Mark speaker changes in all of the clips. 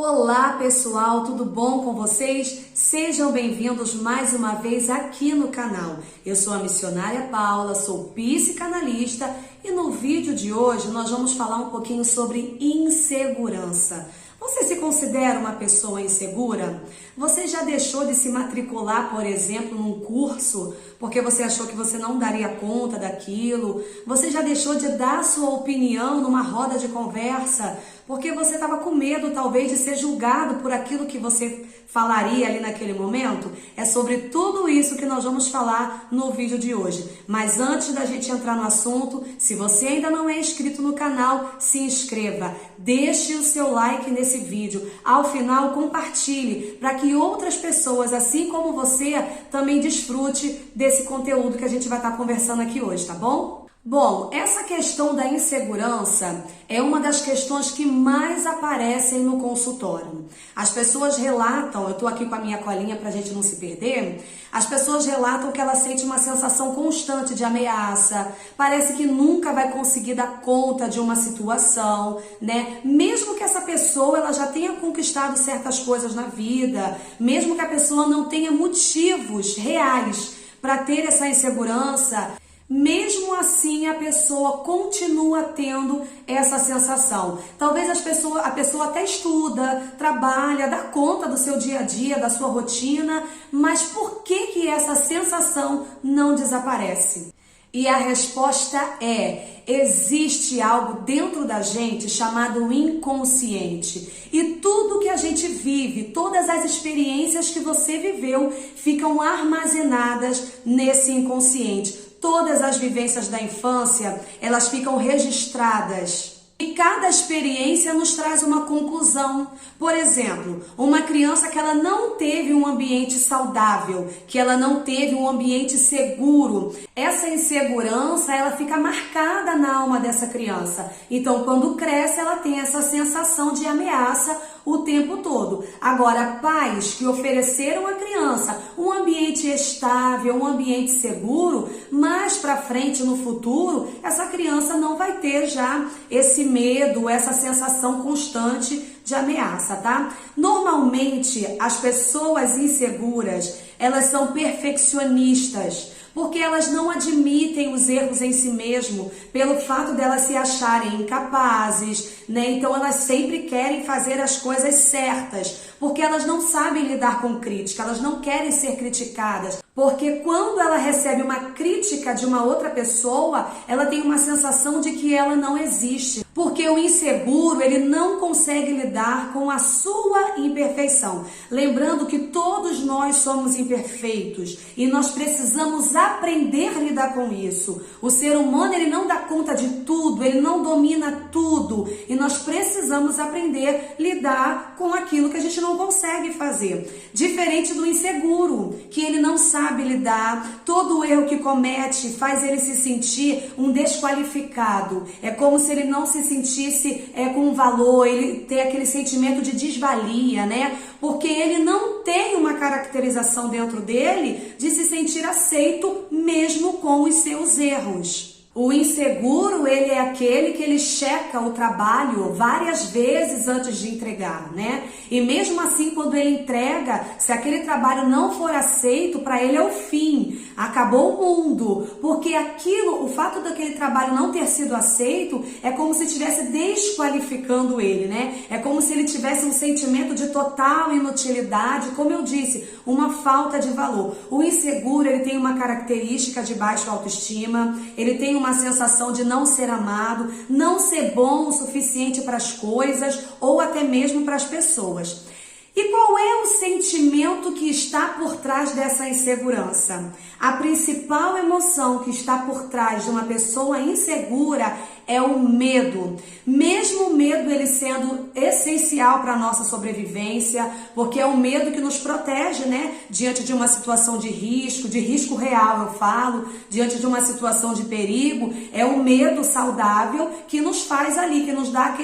Speaker 1: Olá pessoal, tudo bom com vocês? Sejam bem-vindos mais uma vez aqui no canal. Eu sou a missionária Paula, sou psicanalista e no vídeo de hoje nós vamos falar um pouquinho sobre insegurança. Você se considera uma pessoa insegura? Você já deixou de se matricular, por exemplo, num curso porque você achou que você não daria conta daquilo? Você já deixou de dar sua opinião numa roda de conversa porque você estava com medo, talvez, de ser julgado por aquilo que você falaria ali naquele momento? É sobre tudo isso que nós vamos falar no vídeo de hoje. Mas antes da gente entrar no assunto, se você ainda não é inscrito no canal, se inscreva, deixe o seu like nesse vídeo. Ao final, compartilhe para que outras pessoas, assim como você, também desfrute desse conteúdo que a gente vai estar conversando aqui hoje, tá bom? Bom, essa questão da insegurança é uma das questões que mais aparecem no consultório. As pessoas relatam, eu tô aqui com a minha colinha pra gente não se perder, as pessoas relatam que ela sente uma sensação constante de ameaça, parece que nunca vai conseguir dar conta de uma situação, né? Mesmo que essa pessoa ela já tenha conquistado certas coisas na vida, mesmo que a pessoa não tenha motivos reais para ter essa insegurança, mesmo assim a pessoa continua tendo essa sensação. Talvez a pessoa até estuda, trabalha, dá conta do seu dia a dia, da sua rotina, mas por que essa sensação não desaparece? E a resposta é: existe algo dentro da gente chamado inconsciente. E tudo que a gente vive, todas as experiências que você viveu, ficam armazenadas nesse inconsciente. Todas as vivências da infância, elas ficam registradas. E cada experiência nos traz uma conclusão. Por exemplo, uma criança que ela não teve um ambiente saudável, que ela não teve um ambiente seguro, essa insegurança ela fica marcada na alma dessa criança. Então, quando cresce, ela tem essa sensação de ameaça o tempo todo. Agora, pais que ofereceram à criança um ambiente estável, um ambiente seguro, mais para frente no futuro, essa criança não vai ter já esse medo, essa sensação constante de ameaça, tá? Normalmente, as pessoas inseguras, elas são perfeccionistas, porque elas não admitem os erros em si mesmo, pelo fato delas se acharem incapazes, né? Então elas sempre querem fazer as coisas certas, porque elas não sabem lidar com crítica, elas não querem ser criticadas. Porque quando ela recebe uma crítica de uma outra pessoa, ela tem uma sensação de que ela não existe. Porque o inseguro, ele não consegue lidar com a sua imperfeição. Lembrando que todos nós somos imperfeitos e nós precisamos aprender a lidar com isso. O ser humano, ele não dá conta de tudo, ele não domina tudo. E nós precisamos aprender a lidar com aquilo que a gente não consegue fazer. Diferente do inseguro, que ele não sabe lidar, todo o erro que comete faz ele se sentir um desqualificado. É como se ele não se sentisse com valor, ele tem aquele sentimento de desvalia, né? Porque ele não tem uma caracterização dentro dele de se sentir aceito mesmo com os seus erros. O inseguro, ele é aquele que ele checa o trabalho várias vezes antes de entregar, né? E mesmo assim, quando ele entrega, se aquele trabalho não for aceito, para ele é o fim, acabou o mundo, porque aquilo, o fato daquele trabalho não ter sido aceito, é como se estivesse desqualificando ele, né? É como se ele tivesse um sentimento de total inutilidade, como eu disse, uma falta de valor. O inseguro, ele tem uma característica de baixa autoestima, ele tem uma sensação de não ser amado, não ser bom o suficiente para as coisas ou até mesmo para as pessoas. E qual é o sentimento que está por trás dessa insegurança? A principal emoção que está por trás de uma pessoa insegura é o medo. Mesmo o medo ele sendo essencial para a nossa sobrevivência, porque é o medo que nos protege, né? Diante de uma situação de risco real eu falo, diante de uma situação de perigo, é o medo saudável que nos faz ali, que nos dá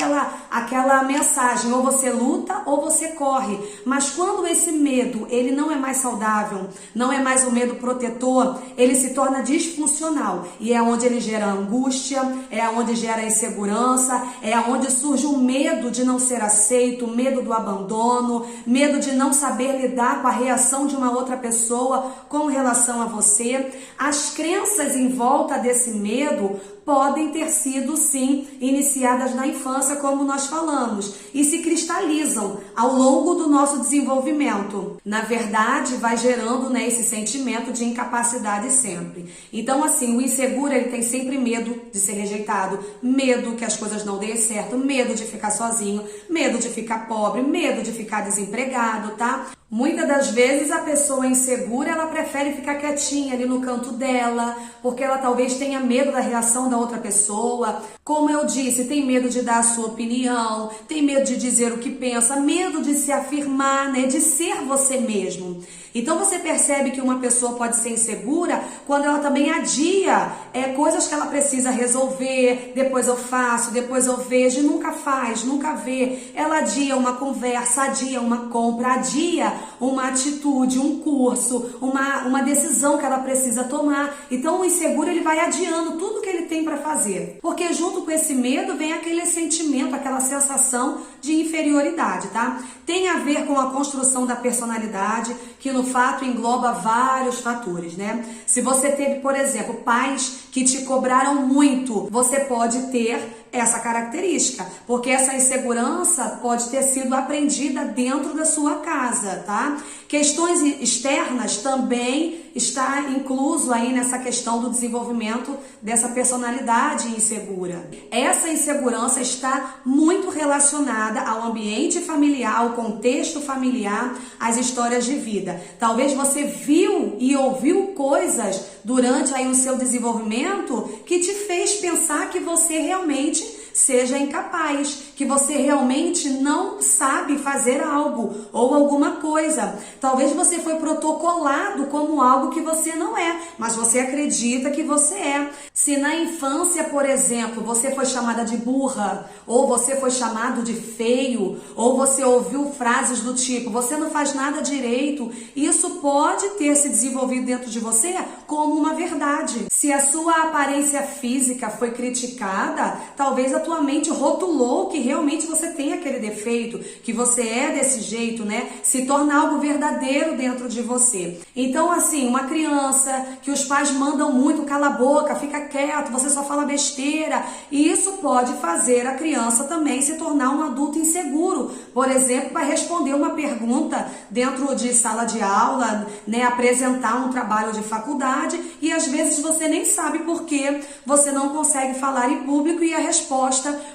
Speaker 1: aquela mensagem, ou você luta ou você corre. Mas quando esse medo, ele não é mais saudável, não é mais um medo protetor, ele se torna disfuncional, e é onde ele gera angústia, é onde onde gera insegurança, é onde surge o medo de não ser aceito, o medo do abandono, medo de não saber lidar com a reação de uma outra pessoa com relação a você. As crenças em volta desse medo podem ter sido, sim, iniciadas na infância, como nós falamos, e se cristalizam ao longo do nosso desenvolvimento. Na verdade, vai gerando, né, esse sentimento de incapacidade sempre. Então, assim, o inseguro, ele tem sempre medo de ser rejeitado, medo que as coisas não deem certo, medo de ficar sozinho, medo de ficar pobre, medo de ficar desempregado, tá? Muitas das vezes a pessoa insegura, ela prefere ficar quietinha ali no canto dela, porque ela talvez tenha medo da reação da outra pessoa. Como eu disse, tem medo de dar a sua opinião, tem medo de dizer o que pensa, medo de se afirmar, né, de ser você mesmo. Então você percebe que uma pessoa pode ser insegura quando ela também adia coisas que ela precisa resolver, depois eu faço, depois eu vejo, e nunca faz, nunca vê. Ela adia uma conversa, adia uma compra, adia uma atitude, um curso, uma decisão que ela precisa tomar. Então o inseguro, ele vai adiando tudo que ele tem para fazer, porque junto com esse medo vem aquele sentimento, aquela sensação de inferioridade, tá? Tem a ver com a construção da personalidade, que no fato engloba vários fatores, né? Se você teve, por exemplo, pais que te cobraram muito, você pode ter essa característica, porque essa insegurança pode ter sido aprendida dentro da sua casa, tá? Questões externas também está incluso aí nessa questão do desenvolvimento dessa personalidade insegura. Essa insegurança está muito relacionada ao ambiente familiar, ao contexto familiar, às histórias de vida. Talvez você viu e ouviu coisas durante aí o seu desenvolvimento que te fez pensar que você realmente seja incapaz, que você realmente não sabe fazer algo ou alguma coisa. Talvez você foi protocolado como algo que você não é, mas você acredita que você é. Se na infância, por exemplo, você foi chamada de burra, ou você foi chamado de feio, ou você ouviu frases do tipo, você não faz nada direito, isso pode ter se desenvolvido dentro de você como uma verdade. Se a sua aparência física foi criticada, talvez a tua mente rotulou que realmente você tem aquele defeito, que você é desse jeito, né? Se torna algo verdadeiro dentro de você. Então, assim, uma criança que os pais mandam muito, cala a boca, fica quieto, você só fala besteira, e isso pode fazer a criança também se tornar um adulto inseguro. Por exemplo, vai responder uma pergunta dentro de sala de aula, né? Apresentar um trabalho de faculdade, e às vezes você nem sabe por que você não consegue falar em público, e a resposta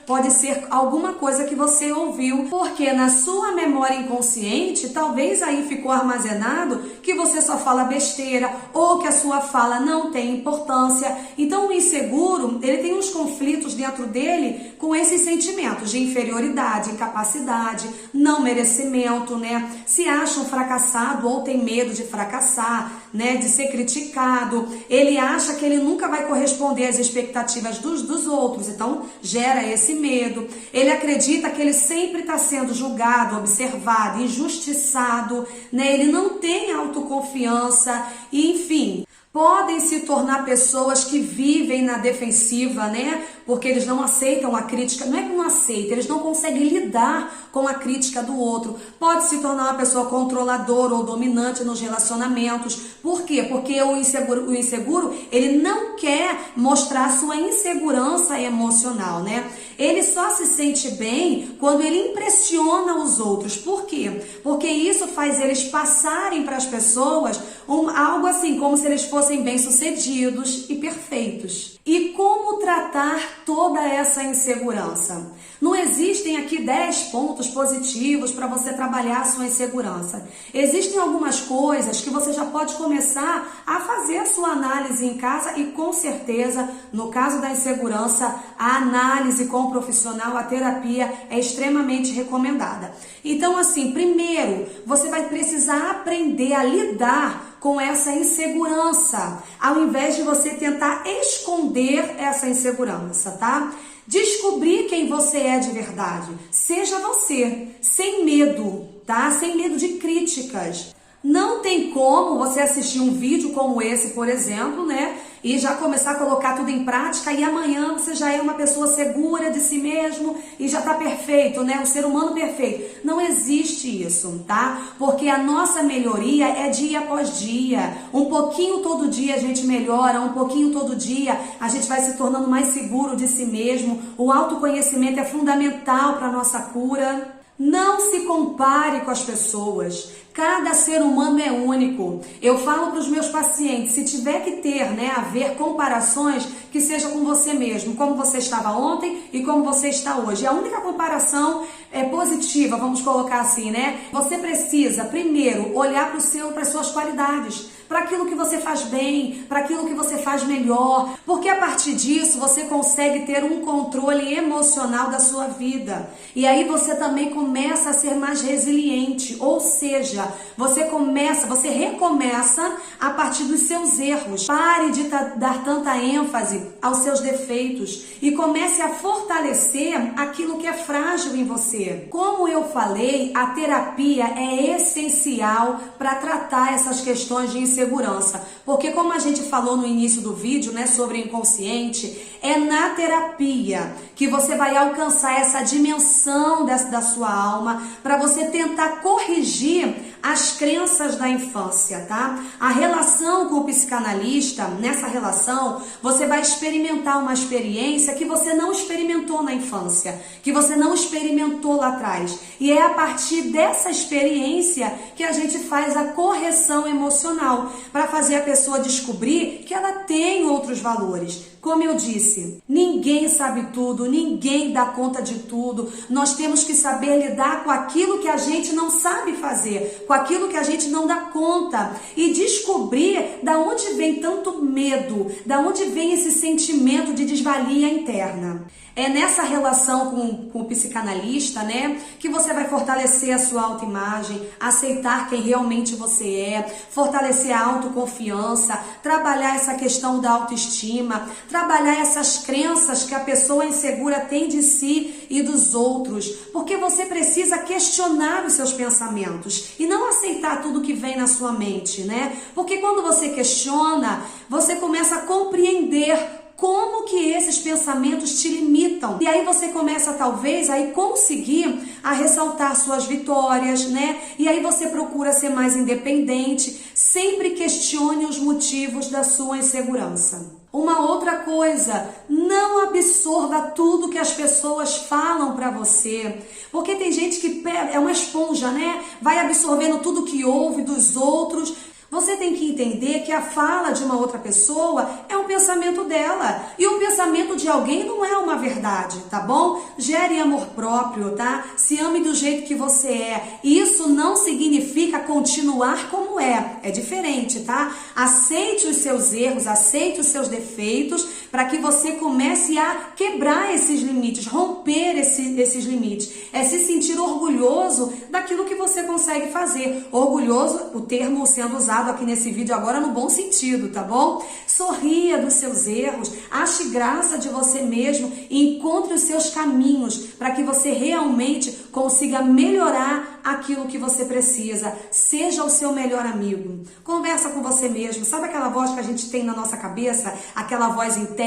Speaker 1: pode ser alguma coisa que você ouviu, porque na sua memória inconsciente, talvez aí ficou armazenado que você só fala besteira, ou que a sua fala não tem importância. Então o inseguro, ele tem uns conflitos dentro dele com esses sentimentos de inferioridade, incapacidade, não merecimento, né? Se acha um fracassado ou tem medo de fracassar, né? De ser criticado. Ele acha que ele nunca vai corresponder às expectativas dos outros, então gera esse medo. Ele acredita que ele sempre está sendo julgado, observado, injustiçado, né? Ele não tem autoconfiança, e enfim, podem se tornar pessoas que vivem na defensiva, né? Porque eles não aceitam a crítica. Não é que não aceitam, eles não conseguem lidar com a crítica do outro. Pode se tornar uma pessoa controladora ou dominante nos relacionamentos. Por quê? Porque o inseguro, ele não quer mostrar sua insegurança emocional, né? Ele só se sente bem quando ele impressiona os outros. Por quê? Porque isso faz eles passarem para as pessoas algo assim, como se eles fossem bem-sucedidos e perfeitos. E como tratar toda essa insegurança? Não existem aqui 10 pontos positivos para você trabalhar a sua insegurança. Existem algumas coisas que você já pode começar a fazer a sua análise em casa, e com certeza, no caso da insegurança, a análise com o profissional, a terapia é extremamente recomendada. Então, assim, primeiro, você vai precisar aprender a lidar com essa insegurança, ao invés de você tentar esconder essa insegurança, tá? Descobrir quem você é de verdade. Seja você, sem medo, tá? Sem medo de críticas. Não tem como você assistir um vídeo como esse, por exemplo, né? e já começar a colocar tudo em prática e amanhã você já é uma pessoa segura de si mesmo e já tá perfeito, né? O ser humano perfeito. Não existe isso, tá? Porque a nossa melhoria é dia após dia. Um pouquinho todo dia a gente melhora, um pouquinho todo dia a gente vai se tornando mais seguro de si mesmo. O autoconhecimento é fundamental para a nossa cura. Não se compare com as pessoas. Cada ser humano é único. Eu falo para os meus pacientes, se tiver que ter, haver comparações, que seja com você mesmo, como você estava ontem e como você está hoje. A única comparação é positiva, vamos colocar assim, né? Você precisa, primeiro, olhar para as suas qualidades, para aquilo que você faz bem, para aquilo que você faz melhor, porque a partir disso você consegue ter um controle emocional da sua vida. E aí você também começa a ser mais resiliente, ou seja, você recomeça a partir dos seus erros. Pare de dar tanta ênfase aos seus defeitos e comece a fortalecer aquilo que é frágil em você. Como eu falei, a terapia é essencial para tratar essas questões de insegurança, porque como a gente falou no início do vídeo, sobre inconsciente, é na terapia que você vai alcançar essa dimensão da sua alma para você tentar corrigir as crenças da infância, tá? A relação com o psicanalista, nessa relação, você vai experimentar uma experiência que você não experimentou na infância, que você não experimentou lá atrás. E é a partir dessa experiência que a gente faz a correção emocional, para fazer a pessoa descobrir que ela tem outros valores. Como eu disse, ninguém sabe tudo, ninguém dá conta de tudo. Nós temos que saber lidar com aquilo que a gente não sabe fazer, com aquilo que a gente não dá conta e descobrir da onde vem tanto medo, da onde vem esse sentimento de desvalia interna. É nessa relação com o psicanalista, que você vai fortalecer a sua autoimagem, aceitar quem realmente você é, fortalecer a autoconfiança, trabalhar essa questão da autoestima, trabalhar essas crenças que a pessoa insegura tem de si e dos outros, porque você precisa questionar os seus pensamentos e não aceitar tudo que vem na sua mente, Porque quando você questiona, você começa a compreender como que esses pensamentos te limitam. E aí você começa talvez a conseguir a ressaltar suas vitórias, E aí você procura ser mais independente, sempre questione os motivos da sua insegurança. Uma outra coisa, não absorva tudo que as pessoas falam pra você, porque tem gente que é uma esponja, Vai absorvendo tudo que ouve dos outros. Você tem que entender que a fala de uma outra pessoa é um pensamento dela. E o pensamento de alguém não é uma verdade, tá bom? Gere amor próprio, tá? Se ame do jeito que você é. Isso não significa continuar como é. É diferente, tá? Aceite os seus erros, aceite os seus defeitos, para que você comece a quebrar esses limites, romper esses limites. É se sentir orgulhoso daquilo que você consegue fazer. Orgulhoso, o termo sendo usado aqui nesse vídeo agora no bom sentido, tá bom? Sorria dos seus erros, ache graça de você mesmo e encontre os seus caminhos para que você realmente consiga melhorar aquilo que você precisa. Seja o seu melhor amigo. Conversa com você mesmo. Sabe aquela voz que a gente tem na nossa cabeça? Aquela voz interna,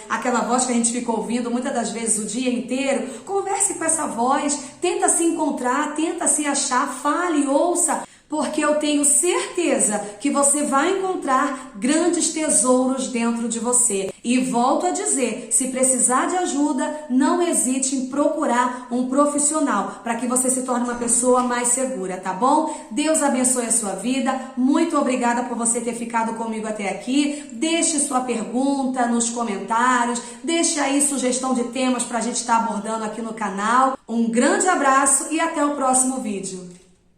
Speaker 1: Aquela voz que a gente fica ouvindo muitas das vezes o dia inteiro. Converse com essa voz, tenta se encontrar, tenta se achar, fale, ouça. Porque eu tenho certeza que você vai encontrar grandes tesouros dentro de você. E volto a dizer, se precisar de ajuda, não hesite em procurar um profissional para que você se torne uma pessoa mais segura, tá bom? Deus abençoe a sua vida. Muito obrigada por você ter ficado comigo até aqui. Deixe sua pergunta nos comentários, deixe aí sugestão de temas para a gente estar abordando aqui no canal. Um grande abraço e até o próximo vídeo.